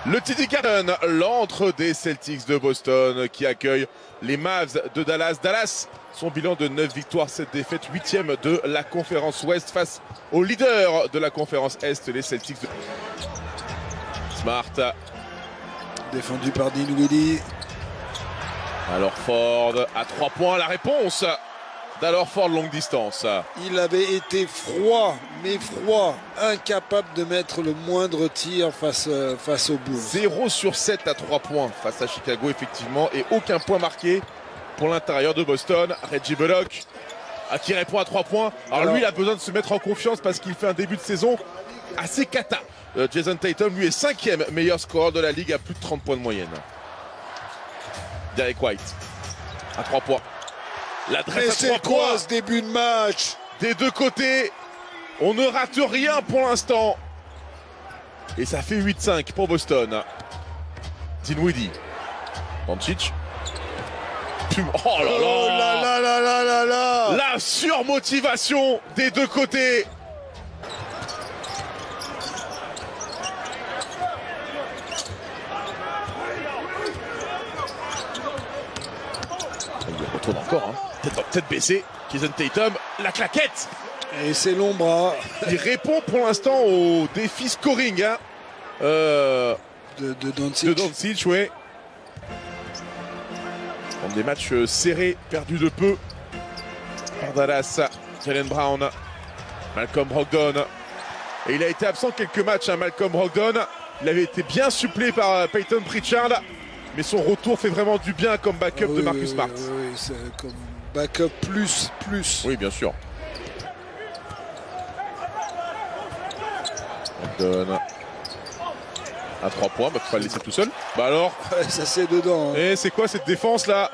Le TD Garden, l'antre des Celtics de Boston qui accueille les Mavs de Dallas. Dallas, son bilan de 9 victoires, 7 défaites, 8e de la conférence Ouest face au leader de la conférence Est, les Celtics de Smart. Défendu par Dinwiddie. Alors Ford à 3 points, la réponse d'Alor Ford longue distance. Il avait été froid, mais froid, incapable de mettre le moindre tir face aux Bulls. 0 sur 7 à 3 points face à Chicago effectivement et aucun point marqué pour l'intérieur de Boston. Reggie Bullock qui répond à 3 points. Alors lui il a besoin de se mettre en confiance parce qu'il fait un début de saison assez cata. Jason Tatum lui est 5e meilleur scoreur de la ligue à plus de 30 points de moyenne. Derek White à 3 points. L'adresse à 3 points. Ce début de match des deux côtés, on ne rate rien pour l'instant. Et ça fait 8-5 pour Boston. Dinwiddie. Doncic. Oh là là, oh là là là là là là. La surmotivation des deux côtés. Il retourne encore, hein. Tête baissée. Jason Tatum, la claquette. Et c'est l'ombre. Il répond pour l'instant au défi scoring hein. De Doncic. De Doncic, ouais. Dans des matchs serrés, perdus de peu par Dallas. Jaylen Brown, Malcolm Brogdon. Et il a été absent quelques matchs, hein, Malcolm Brogdon. Il avait été bien supplé par Peyton Pritchard. Mais son retour fait vraiment du bien comme backup de Marcus Smart. Oui, c'est comme backup plus. Oui, bien sûr. Brogdon à 3 points, bah faut pas le laisser tout seul. Bah alors. Ouais, ça c'est dedans. Hein. Et c'est quoi cette défense là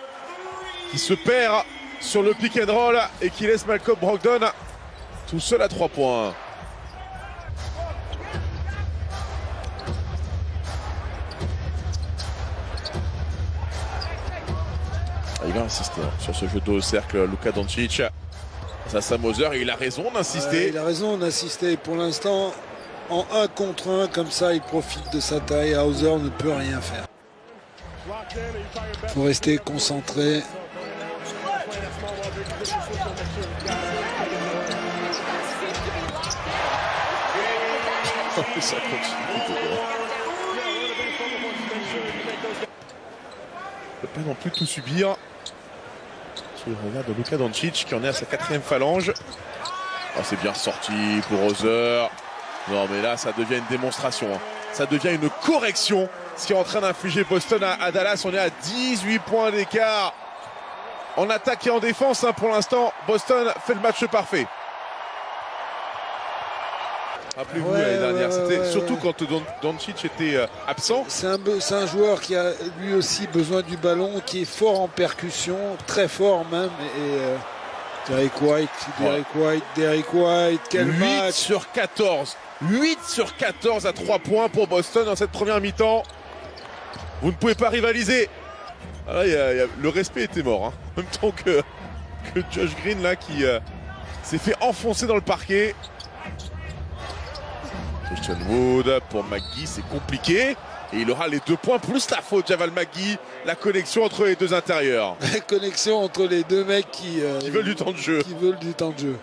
qui se perd sur le pick and roll et qui laisse Malcolm Brogdon tout seul à 3 points. Il va insister sur ce jeu d'eau au cercle, Luka Doncic. Ça, Sam Hauser, il a raison d'insister. Il a raison d'insister. Pour l'instant, en 1 contre 1, comme ça, il profite de sa taille. Hauser ne peut rien faire. Il faut rester concentré. Ça continue. Il ne peut pas non plus tout subir. Tu regardes Luka Doncic qui en est à sa 4e phalange. Oh, c'est bien sorti pour Hauser. Non mais là ça devient une démonstration. Hein. Ça devient une correction. Ce qui est en train d'infliger Boston à Dallas. On est à 18 points d'écart. En attaque et en défense hein, pour l'instant. Boston fait le match parfait. Rappelez-vous l'année dernière, c'était surtout quand Doncic était absent. C'est un joueur qui a lui aussi besoin du ballon, qui est fort en percussion, très fort même. Et Derek White, quel 8 match. sur 14. 8 sur 14 à 3 points pour Boston dans cette première mi-temps. Vous ne pouvez pas rivaliser. Ah là, le respect était mort. Hein. En même temps que Josh Green là qui s'est fait enfoncer dans le parquet. Christian Wood pour McGee, c'est compliqué. Et il aura les 2 points plus la faute Javal McGee. La connexion entre les deux intérieurs. La connexion entre les deux mecs qui veulent du temps de jeu. Qui veulent du temps de jeu.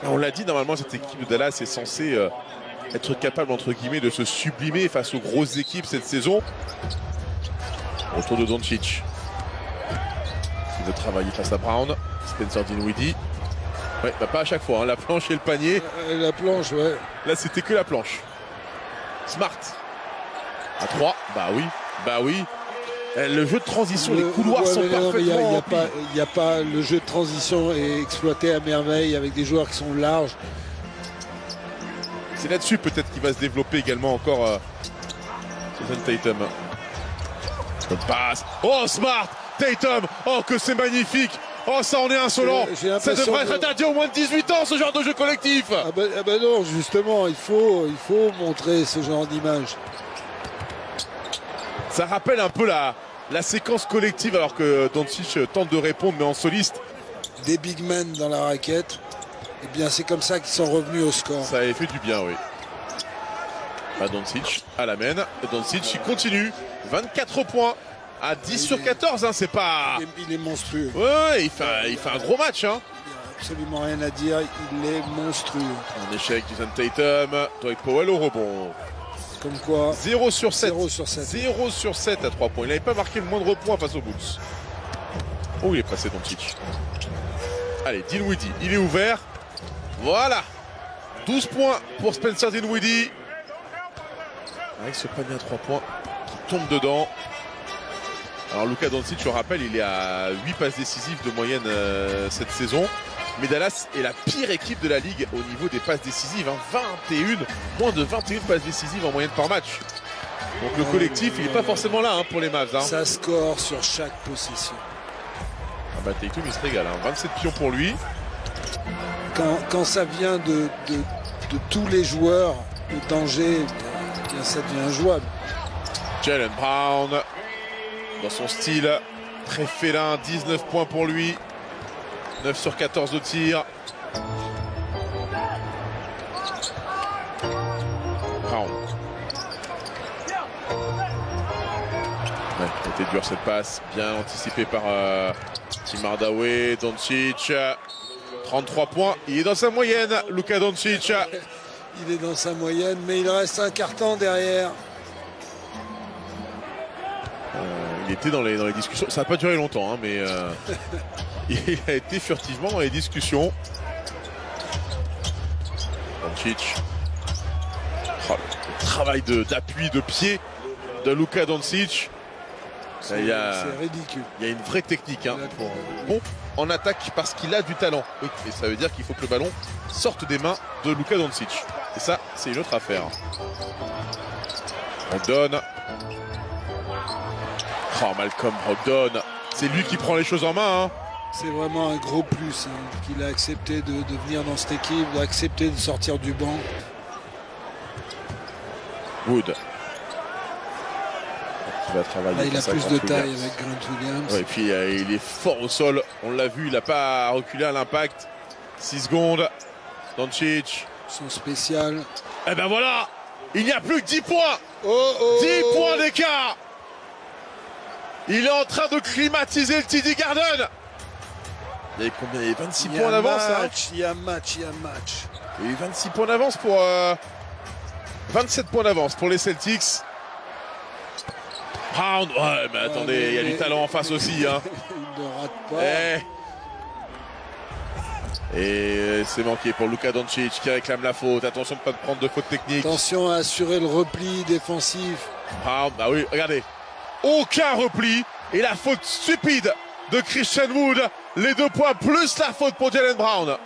On l'a dit, normalement, cette équipe de Dallas est censée être capable, entre guillemets, de se sublimer face aux grosses équipes cette saison. Retour de Doncic. Il veut travailler face à Brown. Spencer Dinwiddie. Ouais, bah pas à chaque fois, hein. La planche et le panier. La planche, ouais. Là, c'était que la planche. Smart. À 3. Bah oui. Le jeu de transition, les couloirs sont parfaitement remplis. Il n'y a pas le jeu de transition est exploité à merveille avec des joueurs qui sont larges. C'est là-dessus peut-être qu'il va se développer également encore Jason Tatum. Bonne passe. Oh, Smart. Tatum. Oh, que c'est magnifique. Oh, ça en est insolent. Ça devrait être interdit au moins de 18 ans, ce genre de jeu collectif. Ah ben non, justement, il faut montrer ce genre d'image. Ça rappelle un peu la séquence collective alors que Doncic tente de répondre mais en soliste. Des big men dans la raquette. Eh bien, c'est comme ça qu'ils sont revenus au score. Ça avait fait du bien, oui. Doncic à la main. Doncic il continue. 24 points à 10 sur 14. Hein, c'est pas. Il est monstrueux. Ouais, il fait un gros match. Hein. Il n'y a absolument rien à dire. Il est monstrueux. Un échec, Jason Tatum. Dwight Powell au rebond. Comme quoi. 0 sur 7. 0 sur 7. 0 sur 7 à 3 points. Il n'avait pas marqué le moindre point face aux Bulls. Oh, il est passé Doncic. Allez, Dinwiddie, il est ouvert. Voilà. 12 points pour Spencer Dinwiddie. Avec ce panier à 3 points qui tombe dedans. Alors Luka Doncic, je rappelle, il est à 8 passes décisives de moyenne cette saison. Mais Dallas est la pire équipe de la ligue au niveau des passes décisives. Hein. Moins de 21 passes décisives en moyenne par match. Donc le collectif, il n'est pas forcément là hein, pour les Mavs. Hein. Ça score sur chaque possession. Ah bah Tatum, il se régale. Hein. 27 pions pour lui. Quand ça vient de tous les joueurs, le danger, ça devient jouable. Jaylen Brown, dans son style, très félin, 19 points pour lui. 9 sur 14 au tir. Brown. Ouais, c'était dur cette passe, bien anticipée par Tim Hardaway. Doncic, 33 points, il est dans sa moyenne, Luka Doncic. Il est dans sa moyenne, mais il reste un carton derrière. Il était dans les discussions, ça n'a pas duré longtemps, hein, mais il a été furtivement dans les discussions. Doncic. Oh, le travail d'appui de pied de Luka Doncic. C'est ridicule. Il y a une vraie technique. Hein, bon, en attaque parce qu'il a du talent. Oui, et ça veut dire qu'il faut que le ballon sorte des mains de Luka Doncic. Et ça, c'est une autre affaire. Brogdon. Oh, Malcolm Brogdon. C'est lui qui prend les choses en main. Hein. C'est vraiment un gros plus hein, qu'il a accepté de venir dans cette équipe, d'accepter de sortir du banc. Wood. Qui va travailler. Là, il a plus de taille avec Grant Williams. Ouais, et puis il est fort au sol. On l'a vu, il n'a pas reculé à l'impact. 6 secondes. Doncic. Son spécial. Et ben voilà. Il n'y a plus que 10 points. 10 points d'écart. Il est en train de climatiser le TD Garden. Il y avait combien? Il y avait 26 points d'avance. Il y a match. Il y a eu 26 points d'avance pour 27 points d'avance pour les Celtics. Brown, ouais, mais attendez, il y a du talent en face aussi. Hein. Il ne rate pas. Et c'est manqué pour Luka Doncic qui réclame la faute. Attention de ne pas prendre de faute technique. Attention à assurer le repli défensif. Brown, bah oui, regardez. Aucun repli. Et la faute stupide de Christian Wood. Les 2 points plus la faute pour Jaylen Brown.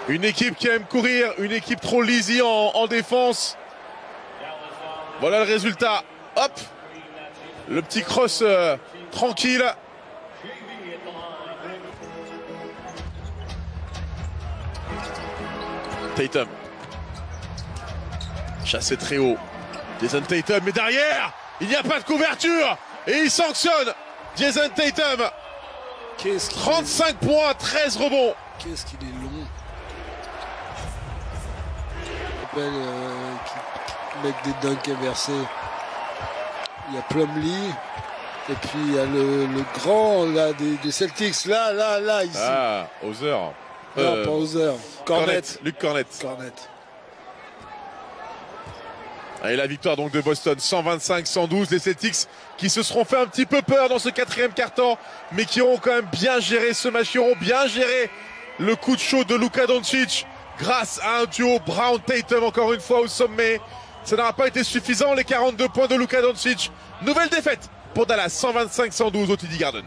Une équipe qui aime courir, une équipe trop lazy en défense. Voilà le résultat. Hop. Le petit cross tranquille. Tatum. Chassé très haut. Jason Tatum, mais derrière, il n'y a pas de couverture. Et il sanctionne Jason Tatum. 35 points, 13 rebonds. Qu'est-ce qu'il est long. Je rappelle qui met des dunks inversés. Il y a Plumlee. Et puis il y a le grand là, des Celtics. Là, ici. Ah, Hauser. Non, pas Hauser. Cornet. Luke Cornet. Et la victoire donc de Boston, 125-112. Les Celtics qui se seront fait un petit peu peur dans ce 4e quart-temps, mais qui auront quand même bien géré ce match, qui auront bien géré le coup de chaud de Luka Doncic grâce à un duo Brown-Tatum encore une fois au sommet. Ça n'aura pas été suffisant, les 42 points de Luka Doncic. Nouvelle défaite pour Dallas, 125-112 au TD Garden.